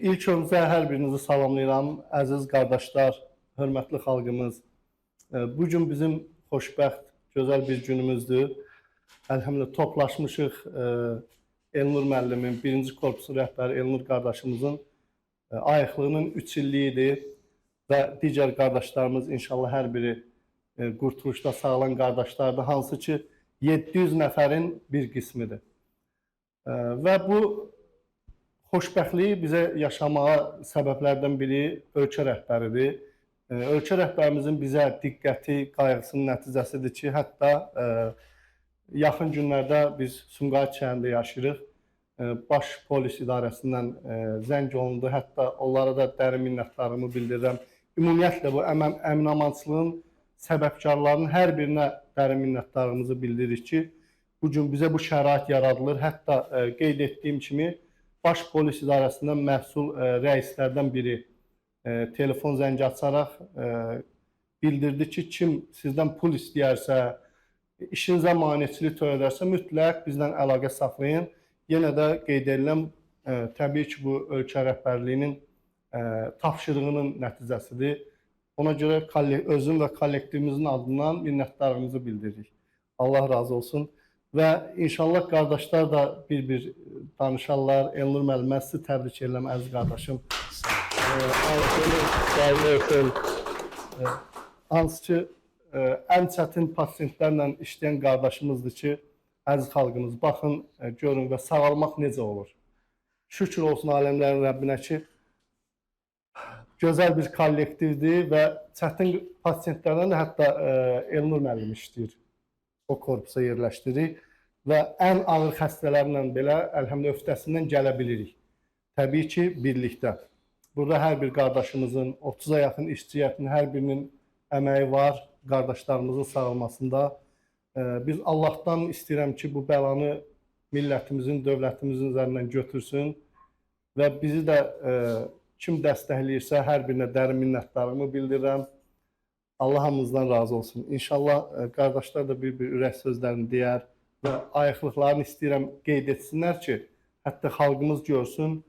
İlk öncə hər birinizi salamlayıram, əziz qardaşlar, hörmətli xalqımız. Bu gün bizim xoşbəxt, gözəl bir günümüzdür. Əlhəmdülillah toplaşmışıq Elnur müəllimin, birinci korpusun rəhbəri Elnur qardaşımızın ayıqlığının 3 illiyidir və digər qardaşlarımız inşallah hər biri qurtuluşda sağlanan qardaşlardır, hansı ki 700 nəfərin bir qismidir. Və bu xoşbəxtliyi bizə yaşamağa səbəblərdən biri ölkə rəhbəridir. Ölkə rəhbərimizin bizə diqqəti, qayğısının nəticəsidir ki, hətta yaxın günlərdə biz Sumqayıt şəhərində yaşayırıq. Baş polis idarəsindən zəng olundu, hətta onlara da dərin minnətdarlığımı bildirirəm. Ümumiyyətlə bu əmin-amançılığın səbəbkarlarının hər birinə dərin minnətdarlığımızı bildiririk ki, bu gün bizə bu şərait yaradılır. Hətta qeyd etdiyim kimi, Baş polis idarəsindən məsul rəislərdən biri telefon zəngi açaraq bildirdi ki, kim sizdən pul istəyərsə, işinizə maneçilik törədərsə, mütləq bizlə əlaqə saxlayın. Yenə də qeyd ediləm, təbii ki, bu ölkə rəhbərliyinin tapşırığının nəticəsidir. Ona görə özüm və kollektivimizin adından minnətdarlığımızı bildiririk. Allah razı olsun. Və inşallah qardaşlar da bir-bir danışarlar. Elnur müəllimə sizi təbrik edirəm, əziz qardaşım. Hansı ki, ən çətin pasientlərlə işləyən qardaşımızdır ki, əziz xalqımız, baxın, görün və sağalmaq necə olur. Şükür olsun aləmlərin Rəbbinə ki, gözəl bir kollektivdir və çətin pasientlərlə də hətta Elnur müəllim işləyir. O korpusa yerləşdiririk və ən ağır xəstələrlə belə əlhəmdülillah öhdəsindən gələ bilirik. Təbii ki, birlikdə. Burada hər bir qardaşımızın, 30-a yaxın işçiyyətinin hər birinin əməyi var qardaşlarımızın sağalmasında. Biz Allahdan istəyirəm ki, bu bəlanı millətimizin, dövlətimizin üzərindən götürsün və bizi də kim dəstəkləyirsə hər birinə dərin minnətdarlığımı bildirirəm. Allah hamımızdan razı olsun. İnşallah qardaşlar da bir-bir ürək sözlərini deyər və ayıqlıqlarını istəyirəm qeyd etsinlər ki, hətta xalqımız görsün,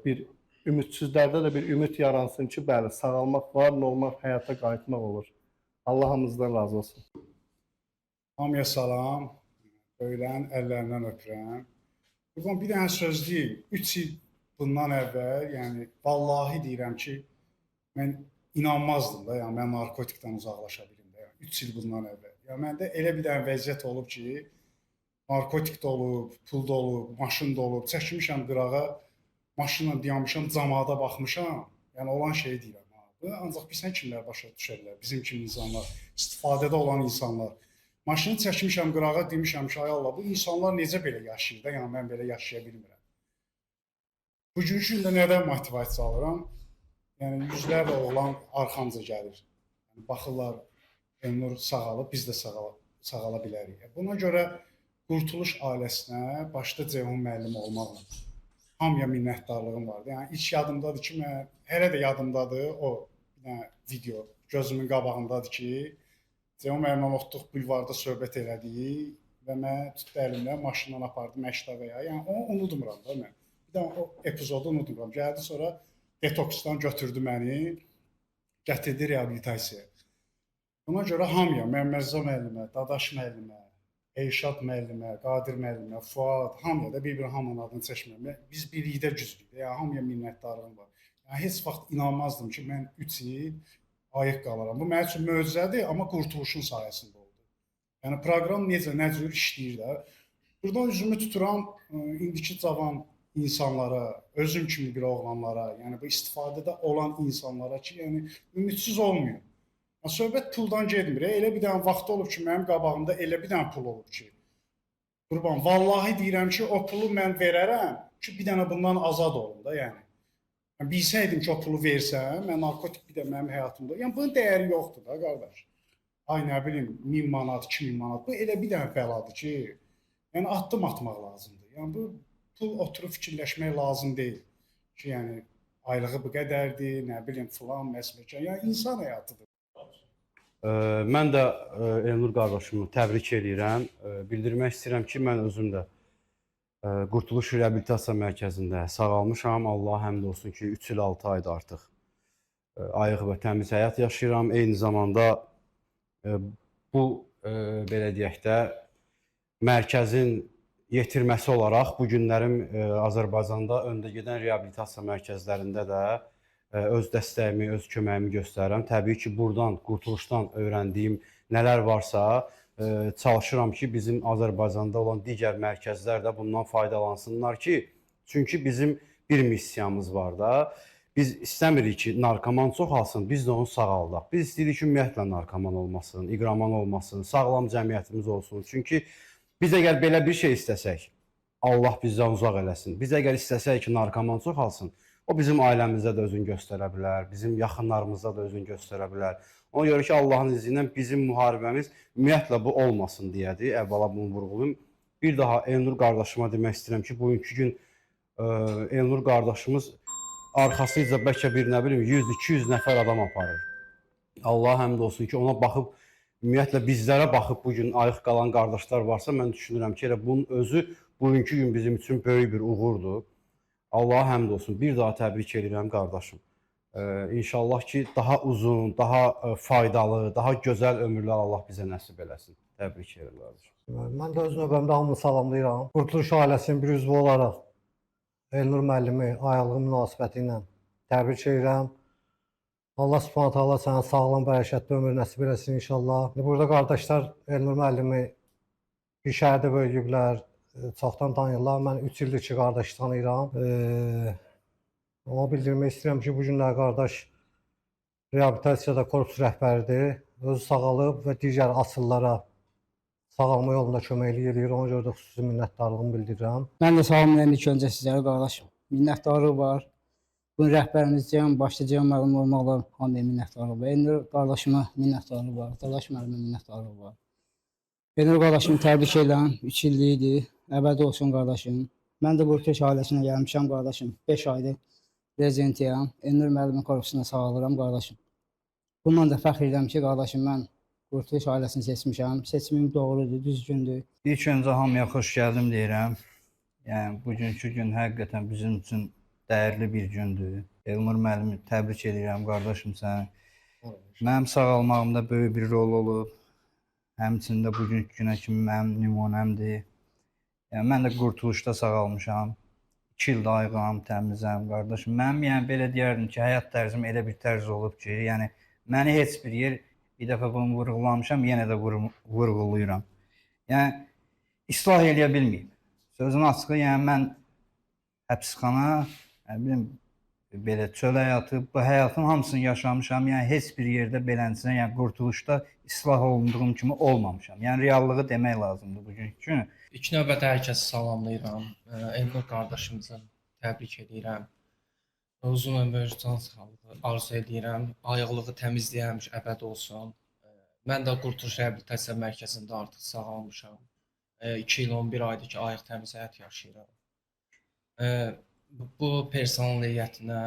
bir ümidsizlərdə də bir ümid yaransın ki, bəli, sağalmaq var, normal həyata qayıtmaq olur. Allah hamımızdan razı olsun. Hamıya salam, böylən əllərindən öpürəm. Buradan bir dənə söz deyim, 3 il bundan əvvəl, yəni vallahi deyirəm ki, mən inanmazdım da, yəni mən narkotikdən uzaqlaşa bilim də, yəni 3 il bundan əvvəl. Yəni məndə elə bir dənə vəziyyət olub ki, narkotik də olub, pul da olub, maşın da olub, çəkmişəm qırağa, maşınla dayanmışam, camada baxmışam, yəni olan şeyi deyirəm. Ancaq bilsən kimlər başa düşərlər, bizim kimi insanlar, istifadədə olan insanlar. Maşını çəkmişəm qırağa, demişəm ki, ay Allah, bu insanlar necə belə yaşayır da, yəni mən belə yaşaya bilmirəm. Bugünkü gündə nədən motivasiya alıram? Yəni yüzlərlə oğlan arxamca gəlir. Yəni, baxırlar, Elnur sağalıb, biz də sağala bilərik. Buna görə Qurtuluş ailəsinə başda Ceyhun müəllim olmaqla hamıya minnətdarlığım vardı. Yəni ilk yadımdadır ki, mən hələ də yadımdadır o bir dənə video gözümün qabağındadır ki, Ceyhun müəllimlə oturduq bulvarda söhbət elədik və mən tutdu əlimlə maşından apardı Məşdəvəyə. Yəni onu unutmuram da mən. Bir dənə o epizodu unutmuram. Gəldi sonra detoksdan götürdü məni, gətirdi reabilitasiyaya. Buna görə hamıya, Məmmədrəza müəllimə, Dadaş müəllimə, Elşad müəllimə, Qadir müəllimə, Fuad, hamıya da bir-bir hamının adını çəkmirəm. Biz birlikdə güclüyük. Yəni hamıya minnətdarlığım var. Yəni heç vaxt inanmazdım ki, mən 3 il ayıq qalaram. Bu mənim üçün möcüzədir, amma Qurtuluşun sayəsində oldu. Yəni proqram necə, nə cür işləyir də. Buradan üzümü tuturam indiki cavan insanlara, özüm kimi bir oğlanlara, yəni bu istifadədə olan insanlara ki, yəni ümidsiz olmayın. Söhbət puldan getmir. Elə bir dənə vaxt olub ki, mənim qabağımda elə bir dənə pul olub ki, qurban, vallahi deyirəm ki, o pulu mən verərəm ki, bir dənə bundan azad olun da, yəni. Bilsəydim ki, o pulu versəm, mən narkotik bir də mənim həyatımda, yəni bunun dəyəri yoxdur da, qardaş. Ay, nə bilim, 1000 manat, 2000 manat, bu elə bir dənə bəladır ki, yəni addım atmaq lazımdır. Yəni bu pul oturub fikirləşmək lazım deyil ki, yəni aylığı bu qədərdir, nə bilim, filan, məsələn, yəni insan həyatıdır. Mən də Elnur qardaşımı təbrik edirəm. Bildirmək istəyirəm ki, mən özüm də Qurtuluş Reabilitasiya Mərkəzində sağalmışam. Allah həmd olsun ki, 3 il 6 aydır artıq ayıq və təmiz həyat yaşayıram. Eyni zamanda bu belə deyək də mərkəzin yetirməsi olaraq bu günlərim Azərbaycanda öndə gedən reabilitasiya mərkəzlərində də öz dəstəyimi, öz köməyimi göstərirəm. Təbii ki, buradan, Qurtuluşdan öyrəndiyim nələr varsa, çalışıram ki, bizim Azərbaycanda olan digər mərkəzlər də bundan faydalansınlar ki, çünki bizim bir missiyamız var da. Biz istəmirik ki, narkoman çoxalsın, biz də onu sağaldaq. Biz istəyirik ki, ümumiyyətlə narkoman olmasın, iqraman olmasın, sağlam cəmiyyətimiz olsun. Çünki biz əgər belə bir şey istəsək, Allah bizdən uzaq eləsin. Biz əgər istəsək ki, narkoman çoxalsın, o bizim ailəmizdə də özünü göstərə bilər, bizim yaxınlarımızda da özünü göstərə bilər. Ona görə ki, Allahın izni ilə bizim müharibəmiz ümumiyyətlə bu olmasın deyədir. Əvvəla bunu vurğulayım. Bir daha Elnur qardaşıma demək istəyirəm ki, bugünkü gün Elnur qardaşımız arxasıca bəlkə bir nə bilim 100-200 nəfər adam aparır. Allah həmd olsun ki, ona baxıb, ümumiyyətlə bizlərə baxıb bugün ayıq qalan qardaşlar varsa, mən düşünürəm ki, elə bunun özü bugünkü gün bizim üçün böyük bir uğurdur. Allah həmd olsun. Bir daha təbrik edirəm qardaşım. İnşallah ki, daha uzun, daha faydalı, daha gözəl ömürlər Allah bizə nəsib eləsin. Təbrik edirəm qardaşım. Mən də öz növbəmdə hamını salamlayıram. Qurtuluş ailəsinin bir üzvü olaraq Elnur müəllimi ayaqlığı münasibəti ilə təbrik edirəm. Allah Subhanahu taala sənə sağlam, bərəkətli ömür nəsib eləsin inşallah. Burada qardaşlar Elnur müəllimi bir şəhərdə böyüyüblər, çoxdan tanıyırlar. Mən 3 ildir ki, qardaşı tanıyıram. Ona bildirmək istəyirəm ki, bu günlər qardaş reabilitasiyada korpus rəhbəridir. Özü sağalıb və digər asıllara sağalma yolunda köməklik edir. Ona görə də xüsusi minnətdarlığımı bildirirəm. Mən də salamlayıram ilk öncə sizlərə qardaşım. Minnətdarlıq var. Bunun rəhbərimizcəyəm, başlayacağım müəllim olmaqla hamıya minnətdarlıq var. Elnur qardaşıma minnətdarlıq var. Dadaş müəllimə minnətdarlıq var. Elnur qardaşımı təbrik edirəm. 3 illik idi. Əbədi olsun qardaşım. Mən də Qurtuluş ailəsinə gəlmişəm qardaşım. 5 aydır rezidentiyəm. Elnur müəllimin korpusunda sağalıram qardaşım. Bundan da fəxr edirəm ki, qardaşım mən Qurtuluş ailəsini seçmişəm. Seçimim doğrudur, düzgündür. İlk öncə hamıya xoş gəldim deyirəm. Yəni bugünkü gün həqiqətən bizim üçün dəyərli bir gündür. Elnur müəllimi təbrik edirəm qardaşım səni. Mənim sağalmağımda böyük bir rol olub. Həmçində bugünkü günə kimi mənim nümunəmdir. Yəni mən də Qurtuluşda sağalmışam. 2 ildə ayığam, təmizəm qardaşım. Mənim yəni belə deyərdim ki, həyat tərzim elə bir tərz olub ki, yəni məni heç bir yer bir dəfə bunu vurğulamışam, yenə də vurğulayıram. Yəni islah eləyə bilməyib. Sözün açığı, yəni mən həbsxana, nə bilim, belə çöl həyatı, bu həyatın hamısını yaşamışam. Yəni heç bir yerdə beləncə, yəni Qurtuluşda islah olunduğum kimi olmamışam. Yəni reallığı demək lazımdır bugünkü gün. İlk növbədə hər kəsi salamlayıram. Elnur qardaşımızı təbrik edirəm. Uzun ömür, can sağlığı arzu edirəm. Ayıqlığı təmizliyi həmişə əbədi olsun. Mən də Qurtuluş Reabilitasiya Mərkəzində artıq sağalmışam. 2 il 11 aydır ki, ayıq təmiz həyat yaşayıram. Bu personal heyətinə,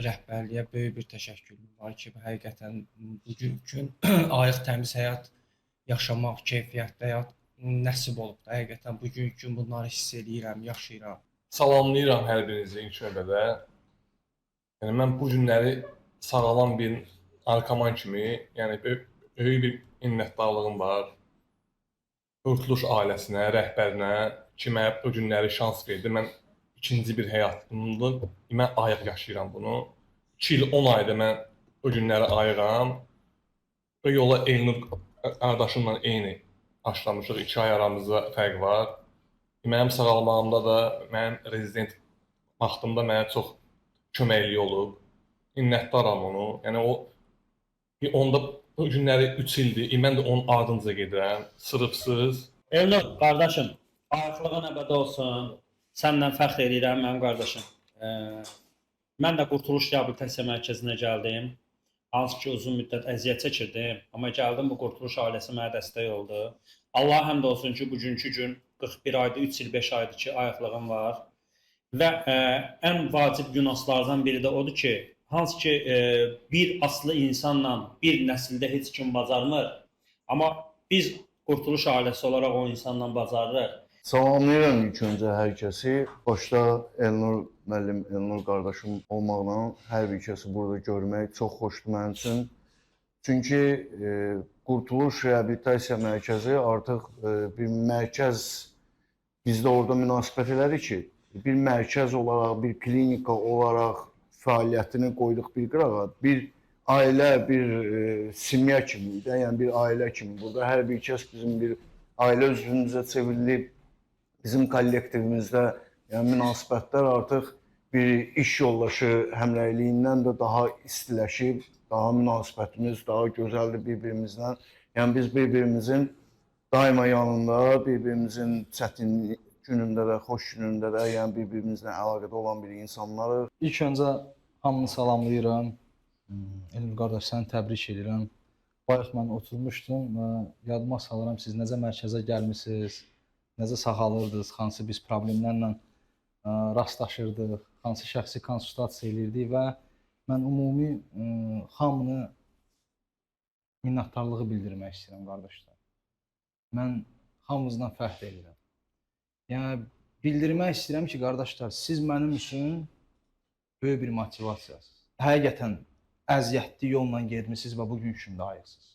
rəhbərliyə böyük bir təşəkkürüm var ki, həqiqətən bugünkü gün ayıq təmiz həyat yaşamaq, keyfiyyətli həyat nəsib olub da. Həqiqətən bugünkü gün bunları hiss edirəm, yaşayıram. Salamlayıram hər birinizi ilk növbədə. Yəni mən bu günləri sağalan bir narkoman kimi, yəni böyük bir minnətdarlığım var. Qurtuluş ailəsinə, rəhbərinə ki, mənə bu günləri şans verdi. Mən ikinci bir həyatımda mən ayıq yaşayıram bunu. 2 il 10 ayda mən bu günləri ayıram. Bu yola Elnur qardaşımla eyni başlamışıq. 2 ay aramızda fərq var. Mənim sağalmağımda da, mənim rezident vaxtımda mənə çox köməkliyi olub. Minnətdaram onu. Yəni onda bu günləri 3 ildir. Mən də onun ardınca gedirəm. Sırıqsız. Elnur qardaşım, ayıqlığın əbədi olsun. Səndən fəxr edirəm mənim qardaşım. Mən də Qurtuluş Reabilitasiya Mərkəzinə gəldim. Hansı ki, uzun müddət əziyyət çəkirdim. Amma gəldim, bu Qurtuluş ailəsi mənə dəstək oldu. Allah həmd olsun ki, bugünkü gün 41 aydır, 3 il 5 aydır ki, ayıqlığım var. Və ən vacib günahlardan biri də odur ki, hansı ki, bir aslı insanla bir nəsildə heç kim bacarmır. Amma biz Qurtuluş ailəsi olaraq o insanla bacarırıq. Salamlayıram ilk öncə hər kəsi. Başda Elnur müəllim, Elnur qardaşım olmaqla hər bir kəsi burada görmək çox xoşdur mənim üçün. Çünki Qurtuluş Reabilitasiya Mərkəzi artıq bir mərkəz, biz də orada münasibət elədik ki, bir mərkəz olaraq, bir klinika olaraq fəaliyyətini qoyduq bir qırağa. Bir ailə, bir simya kimi də, yəni bir ailə kimi. Burada hər bir kəs bizim bir ailə üzvümüzə çevrilib. Bizim kollektivimizdə yəni münasibətlər artıq bir iş yoldaşı həmrəyliyindən də daha istiləşib, daha münasibətimiz daha gözəldir bir-birimizlə. Yəni biz bir-birimizin daima yanında, bir-birimizin çətin günündə də, xoş günündə də, yəni bir-birimizlə əlaqədə olan bir insanlarıq. İlk öncə hamını salamlayıram. Elnur qardaş, səni təbrik edirəm. Bayaq mən oturmuşdum və yadıma salıram siz necə mərkəzə gəlmisiniz, necə sağalırdınız, hansı biz problemlərlə rastlaşırdıq, hansı şəxsi konsultasiya edirdik və mən ümumi hamını minnətdarlığı bildirmək istəyirəm qardaşlar. Mən hamınızdan fəxr edirəm. Yəni bildirmək istəyirəm ki, qardaşlar, siz mənim üçün böyük bir motivasiyasınız. Həqiqətən əziyyətli yolla getmisiniz və bu gün üçün də ayıqsınız.